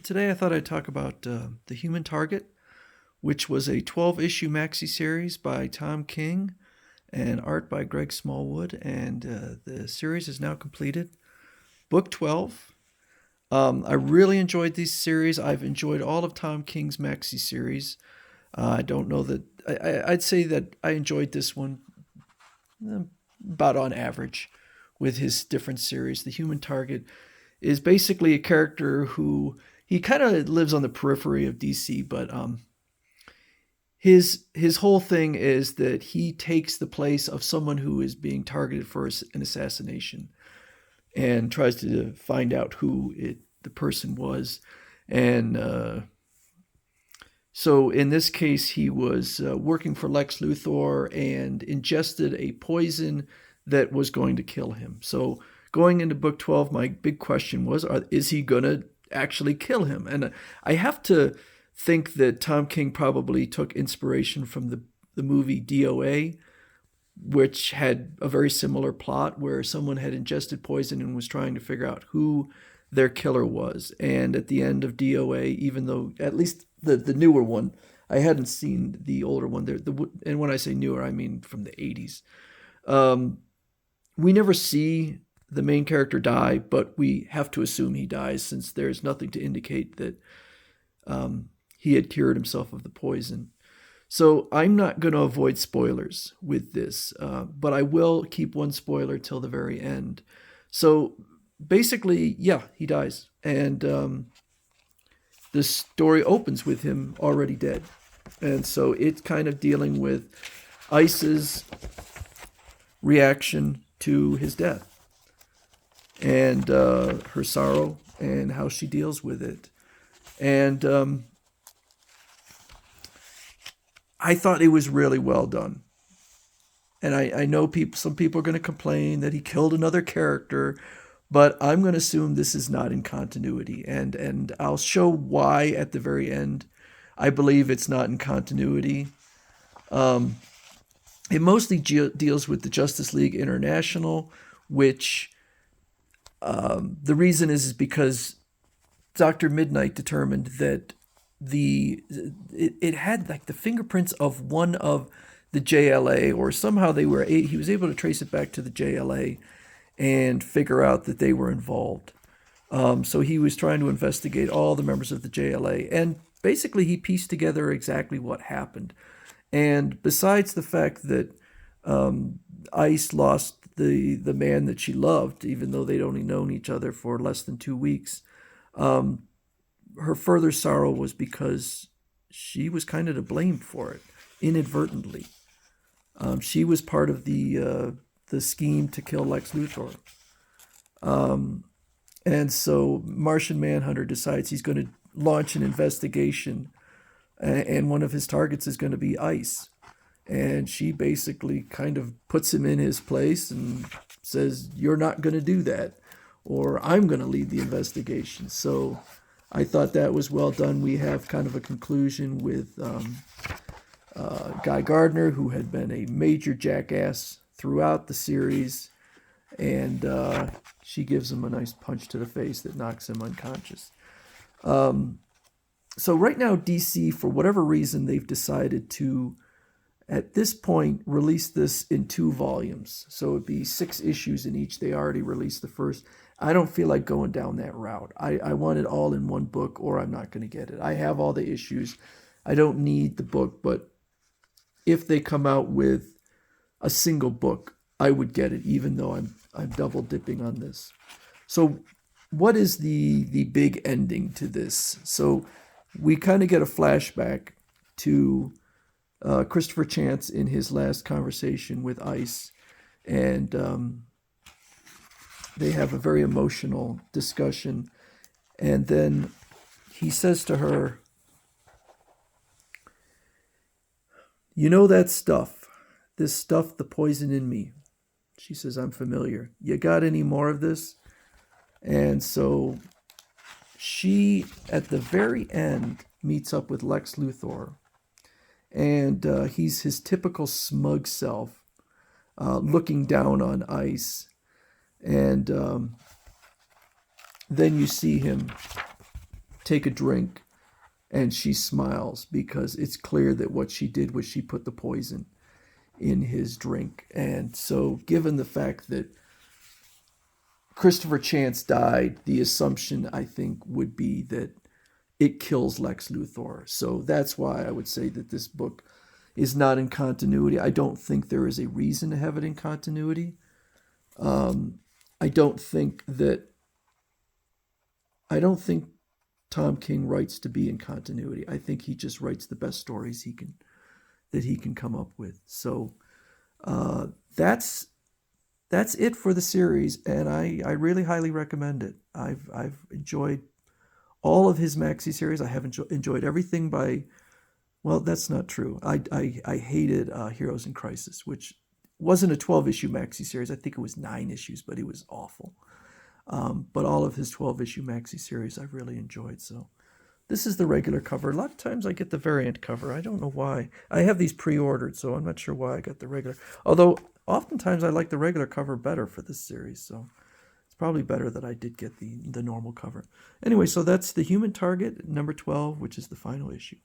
Today I thought I'd talk about The Human Target, which was a 12-issue maxi series by Tom King and art by Greg Smallwood, and the series is now completed. Book 12. I really enjoyed this series. I've enjoyed all of Tom King's maxi series. I don't know that I'd say that I enjoyed this one about on average with his different series. The Human Target is basically a character who he kind of lives on the periphery of DC, but his whole thing is that he takes the place of someone who is being targeted for an assassination and tries to find out who the person was. And so in this case, he was working for Lex Luthor and ingested a poison that was going to kill him. So going into book 12, my big question was, is he going to actually kill him? And I have to think that Tom King probably took inspiration from the movie DOA, which had a very similar plot where someone had ingested poison and was trying to figure out who their killer was. And at the end of DOA, even though at least the newer one, I hadn't seen the older one there. And when I say newer, I mean from the 80s. We never see the main character die, but we have to assume he dies since there's nothing to indicate that he had cured himself of the poison. So I'm not going to avoid spoilers with this, but I will keep one spoiler till the very end. So basically, yeah, he dies. And the story opens with him already dead. And so it's kind of dealing with Ice's reaction to his death and her sorrow and how she deals with it. And I thought it was really well done. And I know some people are going to complain that he killed another character, but I'm going to assume this is not in continuity. And I'll show why at the very end. I believe it's not in continuity. It mostly deals with the Justice League International, which the reason is because Dr. Midnight determined that it had like the fingerprints of one of the JLA, or somehow he was able to trace it back to the JLA and figure out that they were involved. So he was trying to investigate all the members of the JLA, and basically he pieced together exactly what happened. And besides the fact that Ice lost the man that she loved, even though they'd only known each other for less than 2 weeks, her further sorrow was because she was kind of to blame for it, inadvertently. She was part of the scheme to kill Lex Luthor. And so Martian Manhunter decides he's going to launch an investigation, and one of his targets is going to be Ice. And she basically kind of puts him in his place and says, "You're not going to do that," or "I'm going to lead the investigation." So I thought that was well done. We have kind of a conclusion with Guy Gardner, who had been a major jackass throughout the series, and she gives him a nice punch to the face that knocks him unconscious. So right now, DC, for whatever reason, they've decided to, at this point, release this in 2 volumes. So it'd be 6 issues in each. They already released the first. I don't feel like going down that route. I want it all in one book, or I'm not going to get it. I have all the issues. I don't need the book, but if they come out with a single book, I would get it, even though I'm double dipping on this. So what is the big ending to this? So we kind of get a flashback to Christopher Chance in his last conversation with Ice, and they have a very emotional discussion. And then he says to her, "You know that stuff, this stuff, the poison in me." She says, "I'm familiar. You got any more of this?" And so she, at the very end, meets up with Lex Luthor. And he's his typical smug self, looking down on Ice. And then you see him take a drink and she smiles because it's clear that what she did was she put the poison in his drink. And so, given the fact that Christopher Chance died, the assumption I think would be that it kills Lex Luthor. So that's why I would say that this book is not in continuity. I don't think there is a reason to have it in continuity. I don't think Tom King writes to be in continuity. I think he just writes the best stories he can come up with. So that's it for the series, and I really highly recommend it. I've enjoyed all of his maxi series. I have enjoyed everything by. Well, that's not true. I hated Heroes in Crisis, which wasn't a 12-issue maxi series. I think it was 9 issues, but it was awful. But all of his 12-issue maxi series I've really enjoyed. So this is the regular cover. A lot of times I get the variant cover. I don't know why. I have these pre-ordered, so I'm not sure why I got the regular. Although oftentimes I like the regular cover better for this series, so it's probably better that I did get the normal cover. Anyway, so that's The Human Target, number 12, which is the final issue.